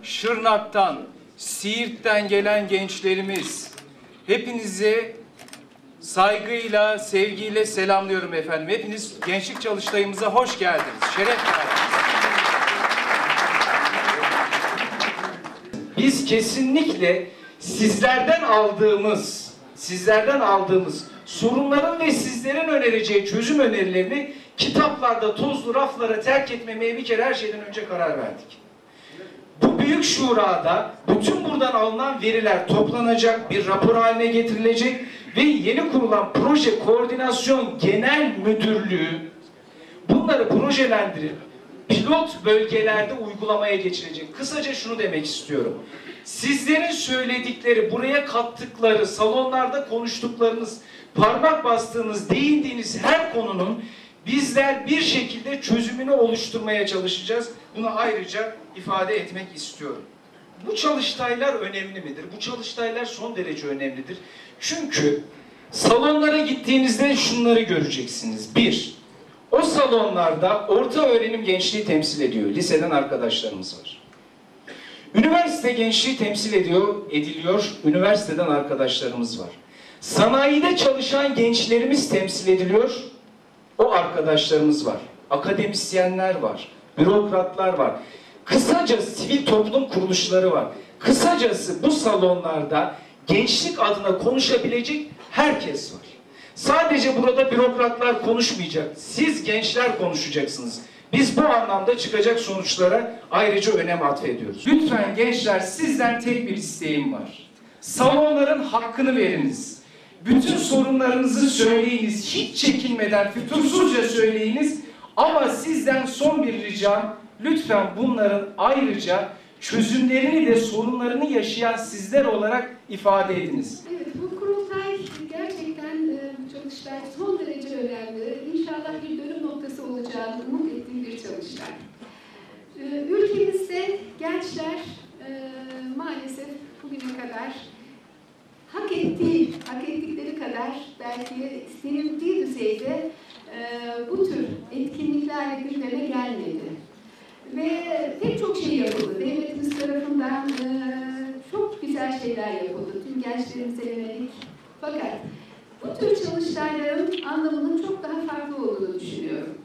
Şırnak'tan, Siirt'ten gelen gençlerimiz, hepinizi saygıyla, sevgiyle selamlıyorum efendim. Hepiniz Gençlik Çalıştayımıza hoş geldiniz, şeref verdiniz. Biz kesinlikle sizlerden aldığımız sorunların ve sizlerin önereceği çözüm önerilerini kitaplarda, tozlu raflara terk etmemeye bir kere her şeyden önce karar verdik. Bu büyük şurada bütün buradan alınan veriler toplanacak, bir rapor haline getirilecek ve yeni kurulan Proje Koordinasyon Genel Müdürlüğü bunları projelendirip pilot bölgelerde uygulamaya geçirecek. Kısaca şunu demek istiyorum. Sizlerin söyledikleri, buraya kattıkları, salonlarda konuştuklarınız, parmak bastığınız, değindiğiniz her konunun bizler bir şekilde çözümünü oluşturmaya çalışacağız. Bunu ayrıca ifade etmek istiyorum. Bu çalıştaylar önemli midir? Bu çalıştaylar son derece önemlidir. Çünkü salonlara gittiğinizde şunları göreceksiniz. Bir, o salonlarda orta öğrenim gençliği temsil ediyor. Liseden arkadaşlarımız var. Üniversite gençliği temsil ediliyor. Üniversiteden arkadaşlarımız var. Sanayide çalışan gençlerimiz temsil ediliyor. O arkadaşlarımız var. Akademisyenler var. Bürokratlar var. Kısaca sivil toplum kuruluşları var. Kısacası bu salonlarda gençlik adına konuşabilecek herkes var. Sadece burada bürokratlar konuşmayacak. Siz gençler konuşacaksınız. Biz bu anlamda çıkacak sonuçlara ayrıca önem atfediyoruz. Lütfen gençler, sizden tek bir isteğim var. Salonların hakkını veriniz. Bütün sorunlarınızı söyleyiniz. Hiç çekinmeden, fütursuzca söyleyiniz. Ama sizden son bir ricam, lütfen bunların ayrıca çözümlerini de sorunlarını yaşayan sizler olarak ifade ediniz. Evet, bu kurultay gerçekten çalıştay son derece önemli. İnşallah bir dönüm noktası olacağını umut ettiğim bir çalıştay. Ülkemizde gençler maalesef bugüne kadar hak ettikleri kadar belki istenildiği düzeyde bu tür etkinliklerle gündeme gelmedi. Ve pek çok şey yapıldı. Devletimiz tarafından çok güzel şeyler yapıldı. Tüm gençlerimize yönelik. Fakat bu tür çalıştayların anlamının çok daha farklı olduğunu düşünüyorum.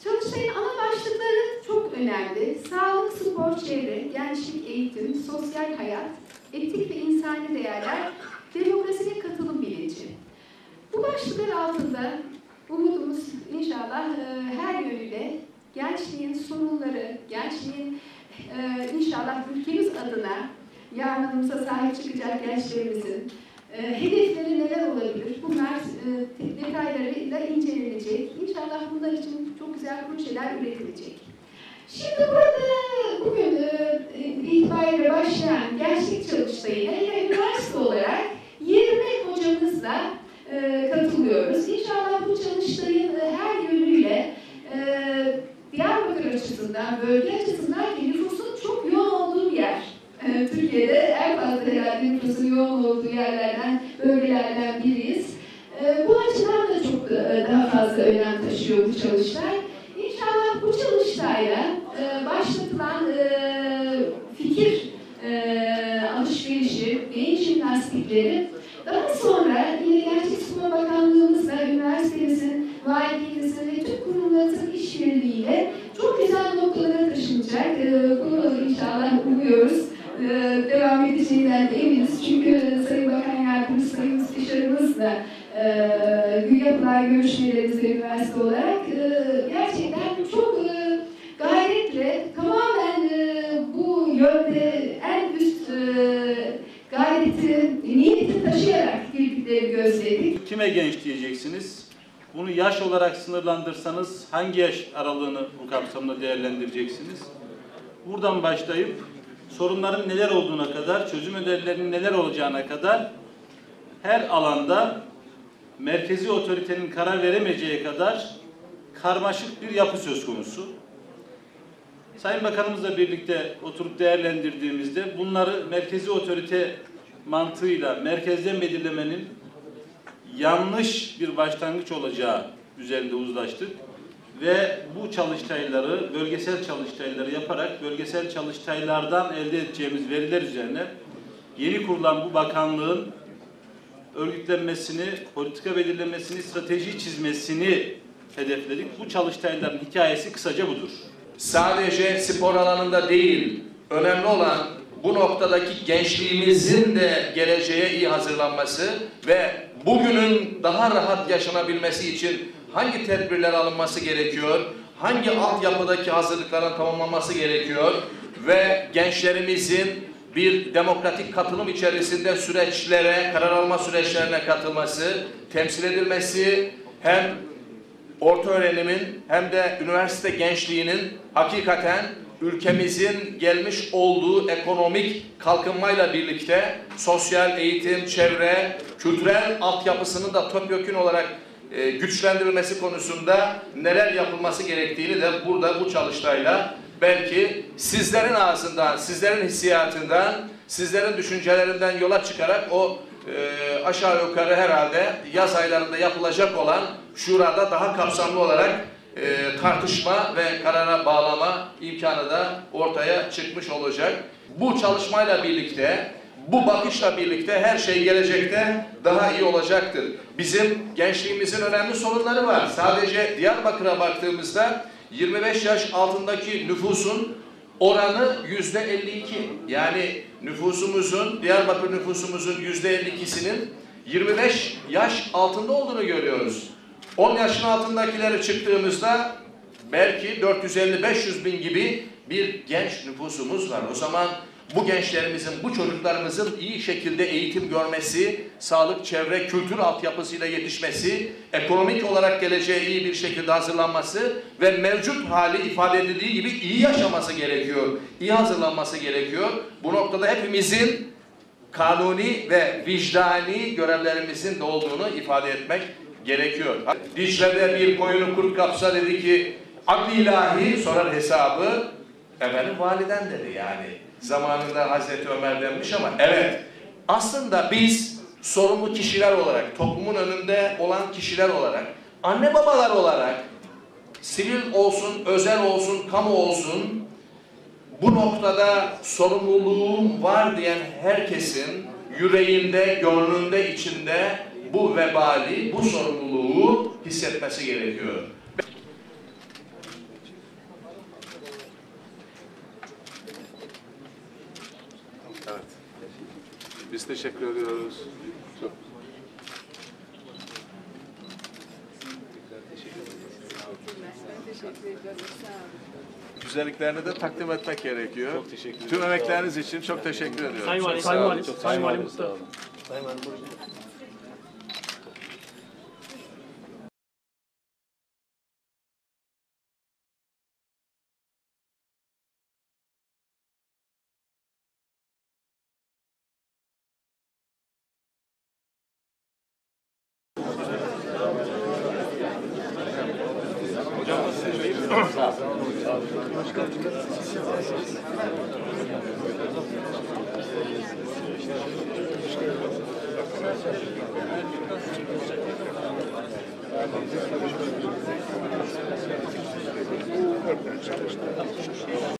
Çalıştayın ana başlıkları çok önemli. Sağlık, spor, çevre, gençlik, eğitim, sosyal hayat, etik ve insani değerler, demokrasi ve katılım bilinci. Bu başlıklar altında umudumuz inşallah her yönüyle gençliğin sorunları, gençliğin inşallah ülkemiz adına yarınımıza sahip çıkacak gençlerimizin hedefleri neler olabilir? Bunlar detaylarıyla incelenecek. İnşallah bunlar için çok güzel projeler üretilecek. Şimdi burada bugün itibariyle başlayan gençlik çalıştayına üniversite olarak 20 hocamızla katılıyoruz. İnşallah bu çalıştayın her yönüyle Diyarbakır açısından, bölge açısından ki nüfusun çok yoğun olduğu bir yer. Türkiye'de en fazla herhalde nüfusun yoğun olduğu yerlerden, bölgelerden biriyiz. Bu açıdan da çok daha fazla önem taşıyor bu çalıştay. İnşallah bu çalıştayla başlatılan fikir alışverişi, beyin jimnastikleri daha sonra yine Gençlik Spor Bakanlığımızla, üniversitemizin, valiliğimizin ve tüm kurumlarımızın işbirliğiyle çok güzel noktalara taşınacak. Bunu inşallah umuyoruz. Devam edeceğinden eminiz. Çünkü Sayın Bakan Yardımcısı, Sayın Müsteşarımızla yapılan görüşmelerimizde üniversite olarak gerçekten çok gayretle tamamen bu yönde en üst gayreti, niyeti taşıyarak birlikleri gözledik. Kime genç diyeceksiniz? Bunu yaş olarak sınırlandırsanız hangi yaş aralığını bu kapsamda değerlendireceksiniz? Buradan başlayıp sorunların neler olduğuna kadar, çözüm önerilerinin neler olacağına kadar her alanda merkezi otoritenin karar veremeyeceği kadar karmaşık bir yapı söz konusu. Sayın Bakanımızla birlikte oturup değerlendirdiğimizde bunları merkezi otorite mantığıyla merkezden belirlemenin yanlış bir başlangıç olacağı üzerinde uzlaştık. Ve bu çalıştayları, bölgesel çalıştayları yaparak bölgesel çalıştaylardan elde edeceğimiz veriler üzerine yeni kurulan bu bakanlığın örgütlenmesini, politika belirlemesini, strateji çizmesini hedefledik. Bu çalıştayların hikayesi kısaca budur. Sadece spor alanında değil, önemli olan bu noktadaki gençliğimizin de geleceğe iyi hazırlanması ve bugünün daha rahat yaşanabilmesi için hangi tedbirler alınması gerekiyor, hangi altyapıdaki hazırlıkların tamamlanması gerekiyor ve gençlerimizin bir demokratik katılım içerisinde süreçlere, karar alma süreçlerine katılması, temsil edilmesi hem orta öğrenimin hem de üniversite gençliğinin hakikaten ülkemizin gelmiş olduğu ekonomik kalkınmayla birlikte sosyal, eğitim, çevre, kültürel altyapısının da topyekün olarak güçlendirilmesi konusunda neler yapılması gerektiğini de burada bu çalıştayla belki sizlerin ağzından, sizlerin hissiyatından, sizlerin düşüncelerinden yola çıkarak o aşağı yukarı herhalde yaz aylarında yapılacak olan şurada daha kapsamlı olarak tartışma ve karara bağlama imkanı da ortaya çıkmış olacak. Bu çalışmayla birlikte, bu bakışla birlikte her şey gelecekte daha iyi olacaktır. Bizim gençliğimizin önemli sorunları var. Sadece Diyarbakır'a baktığımızda 25 yaş altındaki nüfusun oranı %52. Yani nüfusumuzun, Diyarbakır nüfusumuzun %52'sinin 25 yaş altında olduğunu görüyoruz. 10 yaşın altındakileri çıktığımızda belki 450-500 bin gibi bir genç nüfusumuz var. O zaman bu gençlerimizin, bu çocuklarımızın iyi şekilde eğitim görmesi, sağlık, çevre, kültür altyapısıyla yetişmesi, ekonomik olarak geleceğe iyi bir şekilde hazırlanması ve mevcut hali ifade edildiği gibi iyi yaşaması gerekiyor, iyi hazırlanması gerekiyor. Bu noktada hepimizin kanuni ve vicdani görevlerimizin de olduğunu ifade etmek gerekiyor. Dicle'de bir koyunu kurt kapsa dedi ki, aklı ilahi sorar hesabı, efendim validen dedi yani. Zamanında Hazreti Ömer denmiş ama evet, aslında biz sorumlu kişiler olarak, toplumun önünde olan kişiler olarak, anne babalar olarak, sivil olsun, özel olsun, kamu olsun, bu noktada sorumluluğum var diyen herkesin yüreğinde, gönlünde, içinde bu vebali, bu sorumluluğu hissetmesi gerekiyor. Evet. Biz teşekkür ediyoruz. Çok. Güzelliklerini de takdim etmek gerekiyor. Çok teşekkür ederim. Tüm emekleriniz için çok teşekkür ediyorum. Sayın Valim, Sayın Valim, Sayın Valim Mustafa. Sayın Valim,